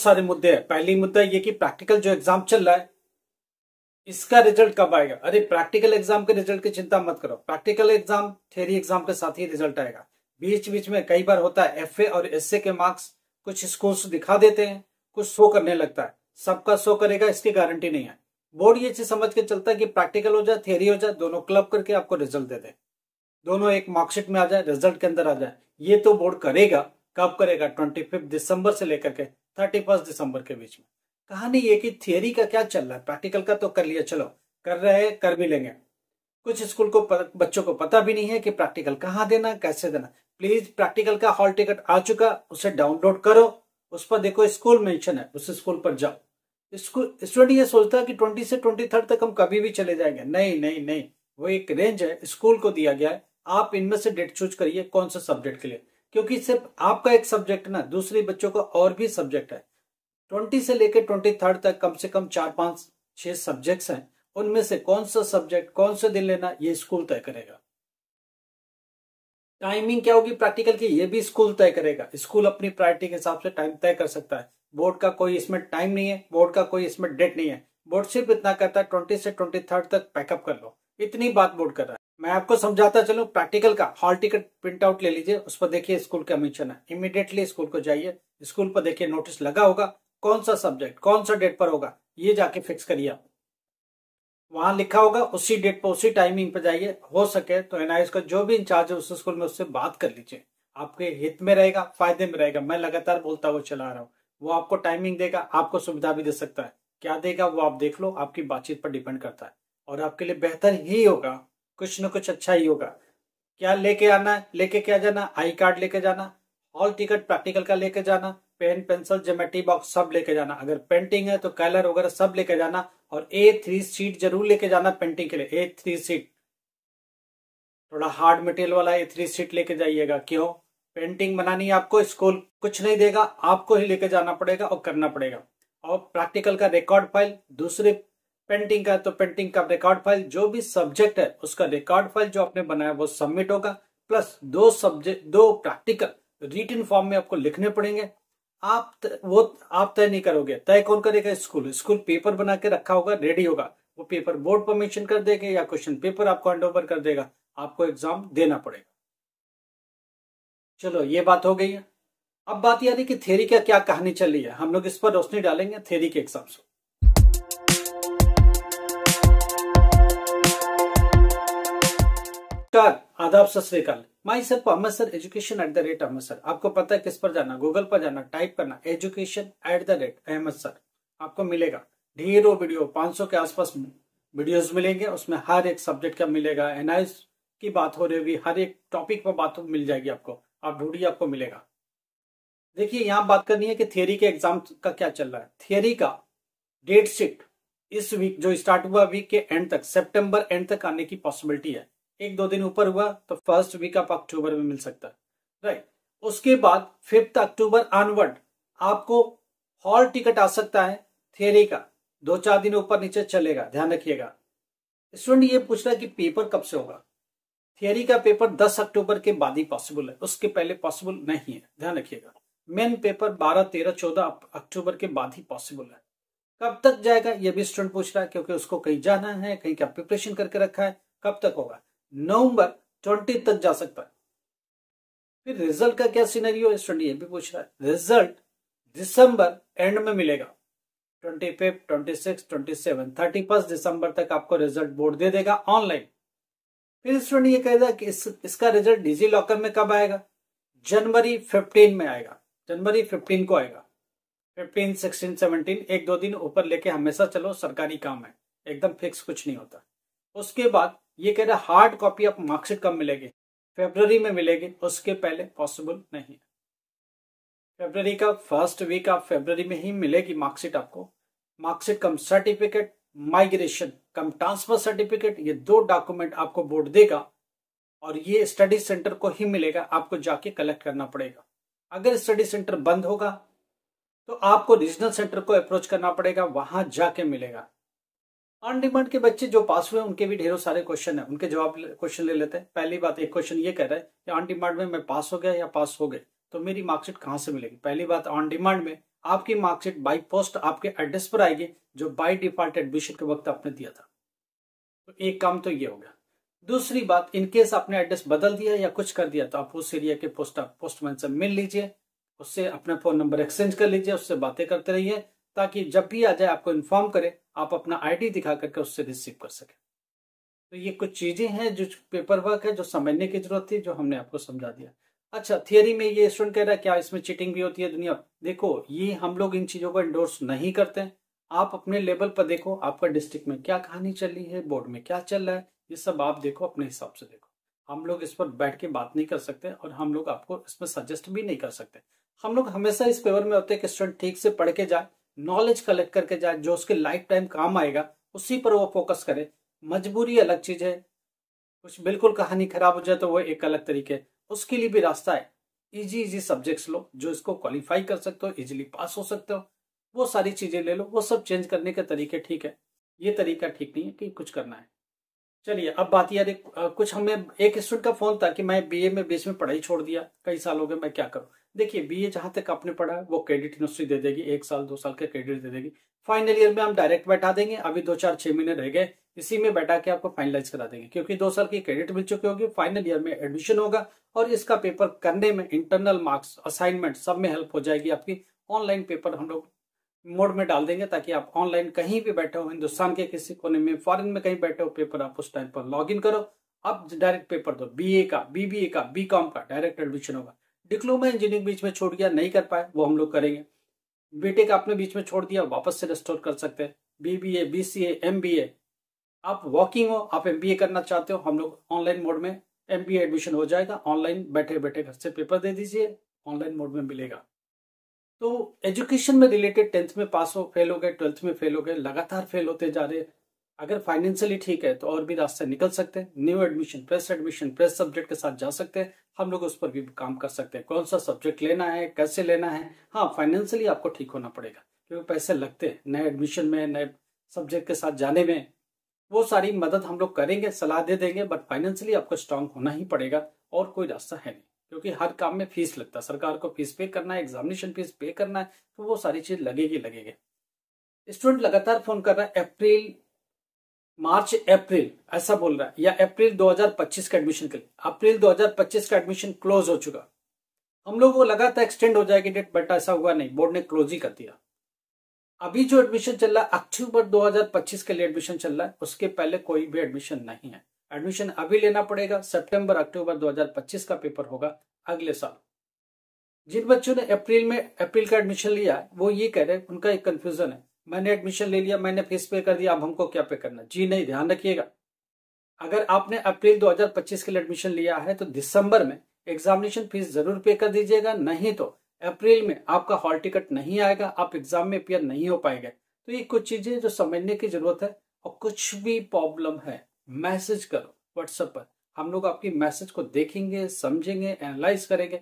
सारे मुद्दे हैं। पहली मुद्दा ये कि प्रैक्टिकल जो एग्जाम चल रहा है इसका रिजल्ट कब आएगा। अरे प्रैक्टिकल एग्जाम के रिजल्ट की चिंता मत करो, प्रैक्टिकल एग्जाम थ्योरी एग्जाम के साथ ही रिजल्ट आएगा। बीच बीच में कई बार होता है एफए और एसए के मार्क्स कुछ स्कूल्स दिखा देते हैं, कुछ शो करने लगता है। सबका शो करेगा इसकी गारंटी नहीं है। बोर्ड ये चीज समझ के चलता है कि प्रैक्टिकल हो जाए थ्योरी हो जाए, दोनों क्लब करके आपको रिजल्ट दे दे, दोनों एक मार्कशीट में आ जाए, रिजल्ट के अंदर आ जाए। ये तो बोर्ड करेगा, कब करेगा? 25 दिसंबर से लेकर के 31 दिसंबर के बीच में। कहानी ये कि थियरी का क्या चल रहा है, प्रैक्टिकल का तो कर लिया, चलो कर रहे हैं, कर भी लेंगे। कुछ स्कूल को बच्चों को पता भी नहीं है कि प्रैक्टिकल कहाँ देना, कैसे देना। प्लीज प्रैक्टिकल का हॉल टिकट आ चुका, उसे डाउनलोड करो, उस पर देखो स्कूल मेंशन है, उस स्कूल पर जाओ। स्टूडेंट ये सोचता है कि 20 से 23 तक हम कभी भी चले जाएंगे। नहीं नहीं नहीं, वो एक रेंज है, स्कूल को दिया गया है। आप इनमें से डेट चूज करिए कौन सा सब्जेक्ट के लिए, क्योंकि सिर्फ आपका एक सब्जेक्ट ना, दूसरे बच्चों का और भी सब्जेक्ट है। 20 से लेकर 23 तक कम से कम 4 5 6 सब्जेक्ट्स हैं। उनमें से कौन सा सब्जेक्ट कौन से दिन लेना ये स्कूल तय करेगा। टाइमिंग क्या होगी प्रैक्टिकल की ये भी स्कूल तय करेगा। स्कूल अपनी प्रायोरिटी के हिसाब से टाइम तय कर सकता है। बोर्ड का कोई इसमें टाइम नहीं है, बोर्ड का कोई इसमें डेट नहीं है। बोर्ड सिर्फ इतना कहता है 20 से 23 तक पैकअप कर लो, इतनी बात बोर्ड कर रहा है। मैं आपको समझाता चलूं, प्रैक्टिकल का हॉल टिकट प्रिंट आउट ले लीजिए, उस पर देखिए स्कूल का मेंशन है, इमीडिएटली स्कूल को जाइए, स्कूल पर देखिए नोटिस लगा होगा, कौन सा सब्जेक्ट कौन सा डेट पर होगा ये जाके फिक्स करिए आप। वहां लिखा होगा, उसी डेट पर उसी टाइमिंग पर जाइए। हो सके तो एनआईएस का जो भी इंचार्ज है उस स्कूल में उससे बात कर लीजिए, आपके हित में रहेगा, फायदे में रहेगा। मैं लगातार बोलता हुआ चला रहा हूँ, वो आपको टाइमिंग देगा, आपको सुविधा भी दे सकता है। क्या देगा वो आप देख लो, आपकी बातचीत पर डिपेंड करता है, और आपके लिए बेहतर ही होगा, कुछ न कुछ अच्छा ही होगा। क्या लेके आना है, लेके क्या जाना? आई कार्ड लेके जाना, हॉल टिकट प्रैक्टिकल का लेके जाना, पेन पेंसिल ज्योमेट्री बॉक्स सब लेके जाना, अगर पेंटिंग है तो कलर वगैरह सब लेके जाना, और A3 शीट जरूर लेके जाना पेंटिंग के लिए। A3 शीट थोड़ा हार्ड मटेरियल वाला A3 शीट लेके जाइएगा। क्यों? पेंटिंग बनानी है आपको, स्कूल कुछ नहीं देगा, आपको ही लेके जाना पड़ेगा और करना पड़ेगा। और प्रैक्टिकल का रिकॉर्ड फाइल, दूसरे पेंटिंग का तो पेंटिंग का रिकॉर्ड फाइल, जो भी सब्जेक्ट है उसका रिकॉर्ड फाइल जो आपने बनाया वो सबमिट होगा, plus 2 subject 2 practical written form में आपको लिखने पड़ेंगे। वो आप तय नहीं करोगे, तय कौन करेगा? स्कूल। स्कूल पेपर बना के रखा होगा, रेडी होगा, वो पेपर बोर्ड परमिशन कर देगा या क्वेश्चन पेपर आपको हैंड ओवर कर देगा, आपको एग्जाम देना पड़ेगा। चलो ये बात हो गई है। अब बात यानी कि थ्योरी का क्या कहानी चल रही है, हम लोग इस पर रोशनी डालेंगे थ्योरी के एग्जाम से। आदाब सत श्रीकाल, myself Ahmad sir, education @Ahmad sir. आपको पता है किस पर जाना? गूगल पर जाना, टाइप करना एजुकेशन @अहमद सर, आपको मिलेगा ढेरों वीडियो, 500 के आसपास वीडियोस मिलेंगे। उसमें हर एक सब्जेक्ट का मिलेगा, एनालिस की बात हो रही होगी, हर एक टॉपिक पर बात मिल जाएगी आपको, आप ढूंढिए आपको मिलेगा। देखिए यहाँ बात करनी है कि थियरी के एग्जाम का क्या चल रहा है। थियरी का डेट शीट इस वीक जो स्टार्ट हुआ, वीक के एंड तक, सितंबर एंड तक आने की पॉसिबिलिटी है। 1-2 दिन ऊपर हुआ तो फर्स्ट वीक ऑफ अक्टूबर में मिल सकता है, राइट। उसके बाद 5 अक्टूबर ऑनवर्ड आपको हॉल टिकट आ सकता है थियरी का, 2-4 दिन ऊपर नीचे चलेगा, ध्यान रखिएगा। स्टूडेंट ये पूछ रहा है कि पेपर कब से होगा। थियरी का पेपर 10 अक्टूबर के बाद ही पॉसिबल है, उसके पहले पॉसिबल नहीं है, ध्यान रखिएगा। मेन पेपर 12, 13, 14 अक्टूबर के बाद ही पॉसिबल है। कब तक जाएगा ये भी स्टूडेंट पूछ रहा है, क्योंकि उसको कहीं जाना है, कहीं का प्रिपरेशन करके रखा है। कब तक होगा? नवंबर 20 तक जा सकता है। फिर रिजल्ट का क्या सिनेरियो, स्टूडेंट ये भी पूछ रहा है। रिजल्ट दिसंबर एंड में मिलेगा, 25, 26, 27, 31 दिसंबर तक आपको रिजल्ट बोर्ड दे देगा ऑनलाइन। फिर स्टूडेंट ये कहेगा कि इसका रिजल्ट डिजी लॉकर में कब आएगा? जनवरी 15 में आएगा, जनवरी 15 को आएगा। 15, 16, 17 1-2 दिन ऊपर लेके हमेशा चलो, सरकारी काम है, एकदम फिक्स कुछ नहीं होता। उसके बाद ये कह रहा हार्ड कॉपी ऑफ मार्कशीट कब मिलेगी? फरवरी में मिलेगी, उसके पहले पॉसिबल नहीं है। फरवरी का फर्स्ट वीक ऑफ फरवरी में ही मिलेगी मार्कशीट आपको। मार्कशीट कम सर्टिफिकेट, माइग्रेशन कम ट्रांसफर सर्टिफिकेट, ये 2 डॉक्यूमेंट आपको बोर्ड देगा, और ये स्टडी सेंटर को ही मिलेगा, आपको जाके कलेक्ट करना पड़ेगा। अगर स्टडी सेंटर बंद होगा तो आपको रीजनल सेंटर को अप्रोच करना पड़ेगा, वहां जाके मिलेगा। ऑन डिमांड के बच्चे जो पास हुए उनके भी ढेरों सारे क्वेश्चन है, उनके जवाब क्वेश्चन ले लेते हैं। पहली बात, एक क्वेश्चन ये कह रहा है कि ऑन डिमांड में मैं पास हो गया या पास हो गए तो मेरी मार्कशीट कहां से मिलेगी। पहली बात, ऑन डिमांड में आपकी मार्कशीट बाई पोस्ट आपके एड्रेस पर आएगी, जो बाई डिफॉल्ट एडमिशन के वक्त आपने दिया था। तो एक काम तो ये हो गया। दूसरी बात, इनकेस आपने एड्रेस बदल दिया या कुछ कर दिया तो आप उस एरिया के पोस्टमैन से मिल लीजिए, उससे अपना फोन नंबर एक्सचेंज कर लीजिए, उससे बातें करते रहिए, ताकि जब भी आ जाए आपको इन्फॉर्म करे, आप अपना आईडी दिखा करके उससे रिसीव कर सके। तो ये कुछ चीजें हैं जो पेपर वर्क है, जो समझने की जरूरत थी, जो हमने आपको समझा दिया। अच्छा, थियरी में ये स्टूडेंट कह रहा है क्या इसमें चीटिंग भी होती है दुनिया? देखो, ये हम लोग इन चीजों को एंडोर्स नहीं करते हैं। आप अपने लेवल पर देखो, आपका डिस्ट्रिक्ट में क्या कहानी चल रही है, बोर्ड में क्या चल रहा है, ये सब आप देखो, अपने हिसाब से देखो। हम लोग इस पर बैठ के बात नहीं कर सकते और हम लोग आपको इसमें सजेस्ट भी नहीं कर सकते। हम लोग हमेशा इस फेवर में होते हैं कि स्टूडेंट ठीक से पढ़ के जाए, नॉलेज कलेक्ट करके जाए, जो उसके लाइफ टाइम काम आएगा उसी पर वो फोकस करे। मजबूरी अलग चीज है, कुछ बिल्कुल कहानी खराब हो जाए तो वो एक अलग तरीके, उसके लिए भी रास्ता है। इजी सब्जेक्ट्स लो, जो इसको क्वालिफाई कर सकते हो, इजीली पास हो सकते हो, वो सारी चीजें ले लो। वो सब चेंज करने के तरीके ठीक है, ये तरीका ठीक नहीं है कि कुछ करना है। चलिए, अब बात यार, कुछ हमें एक स्टूडेंट का फोन था कि मैं बीए में बीच में पढ़ाई छोड़ दिया, कई साल हो गए, मैं क्या करूं? देखिए, बीए जहां तक आपने पढ़ा है वो क्रेडिट यूनिवर्सिटी दे देगी, 1 साल 2 साल का क्रेडिट दे देगी। फाइनल ईयर में हम डायरेक्ट बैठा देंगे, अभी 2 4 6 महीने रह गए, इसी में बैठा के आपको फाइनलाइज करा देंगे, क्योंकि 2 साल की क्रेडिट मिल चुकी होगी। फाइनल ईयर में एडमिशन होगा और इसका पेपर करने में इंटरनल मार्क्स, असाइनमेंट सब में हेल्प हो जाएगी आपकी। ऑनलाइन पेपर हम लोग मोड में डाल देंगे, ताकि आप ऑनलाइन कहीं भी बैठे हो, हिंदुस्तान के किसी कोने में, फॉरेन में कहीं बैठे हो, पेपर आप उस टाइम पर लॉग इन करो, अब डायरेक्ट पेपर दो। बीए का, बीबीए का, बीकॉम का डायरेक्ट एडमिशन होगा। डिप्लोमा इंजीनियरिंग बीच में छोड़ गया, नहीं कर पाए, वो हम लोग करेंगे। बीटेक आपने बीच में छोड़ दिया, वापस से रेस्टोर कर सकते हैं। बीबीए, बीसीए, एमबीए, आप वॉकिंग हो, आप एमबीए करना चाहते हो, हम लोग ऑनलाइन मोड में एमबीए एडमिशन हो जाएगा। ऑनलाइन बैठे बैठे घर से पेपर दे दीजिए, ऑनलाइन मोड में मिलेगा। तो एजुकेशन में रिलेटेड 10th में पास हो, फेल हो गए, 12th में फेल हो गए, लगातार फेल होते जा रहे, अगर फाइनेंशियली ठीक है तो और भी रास्ते निकल सकते हैं। न्यू एडमिशन, फ्रेश सब्जेक्ट के साथ जा सकते हैं, हम लोग उस पर भी काम कर सकते हैं। कौन सा सब्जेक्ट लेना है, कैसे लेना है। हाँ, फाइनेंशियली आपको ठीक होना पड़ेगा, क्योंकि पैसे लगते हैं नए एडमिशन में, नए सब्जेक्ट के साथ जाने में। वो सारी मदद हम लोग करेंगे, सलाह दे देंगे, बट फाइनेंशियली आपको स्ट्रांग होना ही पड़ेगा, और कोई रास्ता है नहीं। क्योंकि हर काम में फीस लगता है, सरकार को फीस पे करना है, एग्जामिनेशन फीस पे करना है, तो वो सारी चीज लगेगी। स्टूडेंट लगातार फोन कर रहा है, अप्रैल, मार्च, अप्रैल ऐसा बोल रहा है, या अप्रैल 2025 का एडमिशन के लिए। अप्रैल 2025 का एडमिशन क्लोज हो चुका, हम लोग वो लगातार एक्सटेंड हो जाएगी डेट, बट ऐसा हुआ नहीं, बोर्ड ने क्लोज ही कर दिया। अभी जो एडमिशन चल रहा है अक्टूबर 2025 के लिए एडमिशन चल रहा है, उसके पहले कोई भी एडमिशन नहीं है। एडमिशन अभी लेना पड़ेगा, सितंबर अक्टूबर 2025 का पेपर होगा अगले साल। जिन बच्चों ने अप्रैल का एडमिशन लिया है, वो ये कह रहे हैं, उनका एक कंफ्यूजन है, मैंने एडमिशन ले लिया, मैंने फीस पे कर दिया, अब हमको क्या पे करना? जी नहीं, ध्यान रखिएगा, अगर आपने अप्रैल 2025 के लिए एडमिशन लिया है तो दिसंबर में एग्जामिनेशन फीस जरूर पे कर दीजिएगा, नहीं तो अप्रैल में आपका हॉल टिकट नहीं आएगा, आप एग्जाम में अपियर नहीं हो पाएंगे। तो ये कुछ चीजें जो समझने की जरूरत है। और कुछ भी प्रॉब्लम है, मैसेज करो व्हाट्सएप पर, हम लोग आपकी मैसेज को देखेंगे, समझेंगे, एनालाइज करेंगे।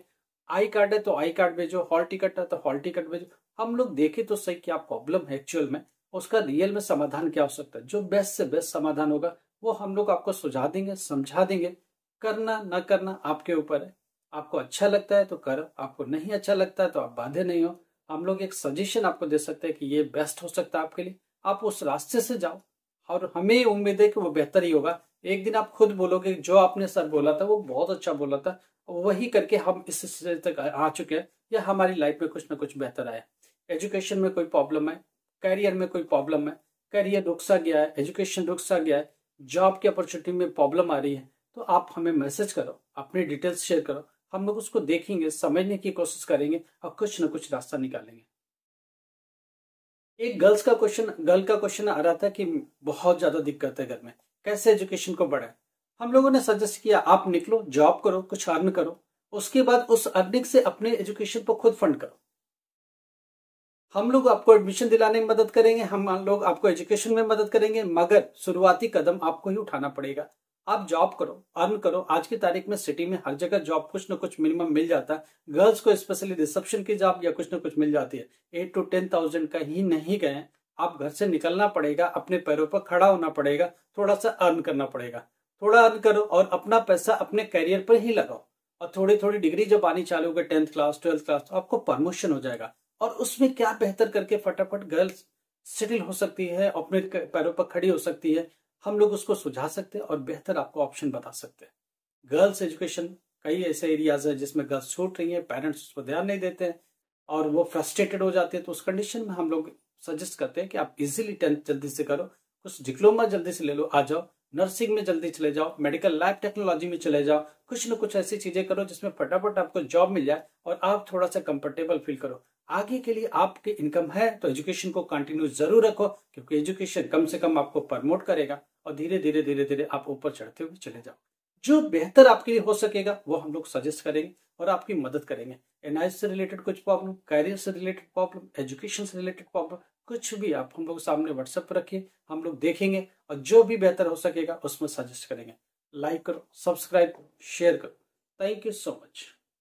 आई कार्ड है तो आई कार्ड भेजो, हॉल टिकट है तो हॉल टिकट भेजो, हम लोग देखें तो सही क्या प्रॉब्लम है एक्चुअल में, उसका रियल में समाधान क्या हो सकता है। जो बेस्ट से बेस्ट समाधान होगा वो हम लोग आपको सुझा देंगे, समझा देंगे। करना न करना आपके ऊपर है, आपको अच्छा लगता है तो करो, आपको नहीं अच्छा लगता है तो आप बाध्य नहीं हो। हम लोग एक सजेशन आपको दे सकते हैं कि ये बेस्ट हो सकता है आपके लिए, आप उस रास्ते से जाओ, और हमें उम्मीद है कि वो बेहतर ही होगा। एक दिन आप खुद बोलोगे जो आपने सर बोला था वो बहुत अच्छा बोला था, वही करके हम इस स्टेज तक आ चुके हैं, या हमारी लाइफ में कुछ ना कुछ बेहतर आया। एजुकेशन में कोई प्रॉब्लम है, करियर में कोई प्रॉब्लम है, करियर रुक सा गया है, एजुकेशन रुक सा गया है, जॉब की अपॉर्चुनिटी में प्रॉब्लम आ रही है, तो आप हमें मैसेज करो, अपनी डिटेल्स शेयर करो, हम लोग उसको देखेंगे, समझने की कोशिश करेंगे और कुछ ना कुछ रास्ता निकालेंगे। एक गर्ल का क्वेश्चन आ रहा था कि बहुत ज्यादा दिक्कत है घर में, कैसे एजुकेशन को बढ़ाए। हम लोगों ने सजेस्ट किया आप निकलो, जॉब करो, कुछ अर्न करो, उसके बाद उस अर्निंग से अपने एजुकेशन को खुद फंड करो। हम लोग आपको एडमिशन दिलाने में मदद करेंगे, हम लोग आपको एजुकेशन में मदद करेंगे, मगर शुरुआती कदम आपको ही उठाना पड़ेगा। आप जॉब करो, अर्न करो। आज की तारीख में सिटी में हर जगह जॉब कुछ ना कुछ मिनिमम मिल जाता है। गर्ल्स को स्पेशली रिसेप्शन की जॉब या कुछ ना कुछ मिल जाती है। 8 to 10,000 कहीं नहीं गए, आप घर से निकलना पड़ेगा, अपने पैरों पर खड़ा होना पड़ेगा, थोड़ा सा अर्न करना पड़ेगा। थोड़ा अर्न करो और अपना पैसा अपने कैरियर पर ही लगाओ, और थोड़ी थोड़ी डिग्री जब आनी चालू होगी, 10th क्लास 12th क्लास, तो आपको प्रमोशन हो जाएगा और उसमें क्या बेहतर करके फटाफट गर्ल्स सेटल हो सकती है, अपने पैरों पर खड़ी हो सकती है, हम लोग उसको सुझा सकते हैं और बेहतर आपको ऑप्शन बता सकते हैं। गर्ल्स एजुकेशन, कई ऐसे एरियाज है जिसमें गर्ल्स छूट रही है, पेरेंट्स उस पर ध्यान नहीं देते हैं और वो फ्रस्ट्रेटेड हो जाते हैं। तो उस कंडीशन में हम लोग सजेस्ट करते हैं कि आप इजीली 10th जल्दी से करो, कुछ डिप्लोमा जल्दी से ले लो, आ जाओ, नर्सिंग में जल्दी चले जाओ, मेडिकल लैब टेक्नोलॉजी में चले जाओ, कुछ न कुछ ऐसी चीजें करो जिसमें फटाफट आपको जॉब मिल जाए और आप थोड़ा सा कंफर्टेबल फील करो। आगे के लिए आपकी इनकम है तो एजुकेशन को कंटिन्यू जरूर रखो, क्योंकि एजुकेशन कम से कम आपको प्रमोट करेगा और धीरे धीरे धीरे धीरे आप ऊपर चढ़ते हुए चले जाओ। जो बेहतर आपके लिए हो सकेगा वो हम लोग सजेस्ट करेंगे और आपकी मदद करेंगे। एनआईएस से रिलेटेड कुछ प्रॉब्लम, कैरियर से रिलेटेड प्रॉब्लम, एजुकेशन से रिलेटेड प्रॉब्लम, कुछ भी आप हम लोग सामने व्हाट्सएप पर रखिए, हम लोग देखेंगे और जो भी बेहतर हो सकेगा उसमें सजेस्ट करेंगे। लाइक करो, सब्सक्राइब करो, शेयर करो। Thank you so much.